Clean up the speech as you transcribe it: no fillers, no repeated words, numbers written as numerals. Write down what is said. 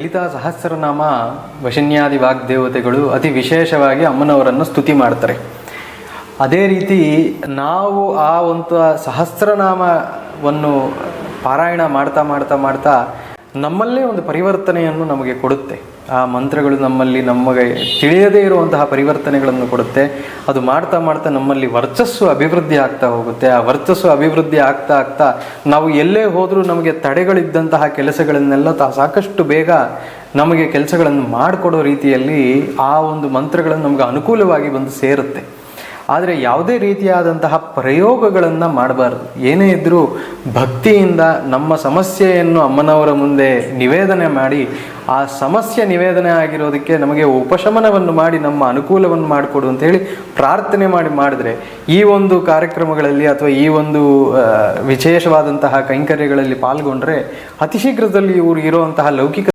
ಲಲಿತಾ ಸಹಸ್ರನಾಮ ವಶನ್ಯಾದಿ ವಾಗ್ದೇವತೆಗಳು ಅತಿ ವಿಶೇಷವಾಗಿ ಅಮ್ಮನವರನ್ನು ಸ್ತುತಿ ಮಾಡ್ತಾರೆ. ಅದೇ ರೀತಿ ನಾವು ಆ ಒಂದು ಸಹಸ್ರನಾಮವನ್ನು ಪಾರಾಯಣ ಮಾಡ್ತಾ ಮಾಡ್ತಾ ಮಾಡ್ತಾ ನಮ್ಮಲ್ಲೇ ಒಂದು ಪರಿವರ್ತನೆಯನ್ನು ನಮಗೆ ಕೊಡುತ್ತೆ. ಆ ಮಂತ್ರಗಳು ನಮಗೆ ತಿಳಿಯದೇ ಇರುವಂತಹ ಪರಿವರ್ತನೆಗಳನ್ನು ಕೊಡುತ್ತೆ. ಅದು ಮಾಡ್ತಾ ಮಾಡ್ತಾ ನಮ್ಮಲ್ಲಿ ವರ್ಚಸ್ಸು ಅಭಿವೃದ್ಧಿ ಆಗ್ತಾ ಹೋಗುತ್ತೆ. ಆ ವರ್ಚಸ್ಸು ಅಭಿವೃದ್ಧಿ ಆಗ್ತಾ ಆಗ್ತಾ ನಾವು ಎಲ್ಲೇ ಹೋದರೂ ನಮಗೆ ತಡೆಗಳಿದ್ದಂತಹ ಕೆಲಸಗಳನ್ನೆಲ್ಲ ಸಾಕಷ್ಟು ಬೇಗ ನಮಗೆ ಕೆಲಸಗಳನ್ನು ಮಾಡಿಕೊಡೋ ರೀತಿಯಲ್ಲಿ ಆ ಒಂದು ಮಂತ್ರಗಳನ್ನು ನಮಗೆ ಅನುಕೂಲವಾಗಿ ಬಂದು ಸೇರುತ್ತೆ. ಆದರೆ ಯಾವುದೇ ರೀತಿಯಾದಂತಹ ಪ್ರಯೋಗಗಳನ್ನು ಮಾಡಬಾರ್ದು. ಏನೇ ಇದ್ದರೂ ಭಕ್ತಿಯಿಂದ ನಮ್ಮ ಸಮಸ್ಯೆಯನ್ನು ಅಮ್ಮನವರ ಮುಂದೆ ನಿವೇದನೆ ಮಾಡಿ, ಆ ಸಮಸ್ಯೆ ನಿವೇದನೆ ಆಗಿರೋದಕ್ಕೆ ನಮಗೆ ಉಪಶಮನವನ್ನು ಮಾಡಿ ನಮ್ಮ ಅನುಕೂಲವನ್ನು ಮಾಡಿಕೊಡು ಅಂತೇಳಿ ಪ್ರಾರ್ಥನೆ ಮಾಡಿದ್ರೆ ಈ ಒಂದು ಕಾರ್ಯಕ್ರಮಗಳಲ್ಲಿ ಅಥವಾ ಈ ಒಂದು ವಿಶೇಷವಾದಂತಹ ಕೈಂಕರ್ಯಗಳಲ್ಲಿ ಪಾಲ್ಗೊಂಡ್ರೆ ಅತಿ ಶೀಘ್ರದಲ್ಲಿ ಇವರು ಇರುವಂತಹ ಲೌಕಿಕ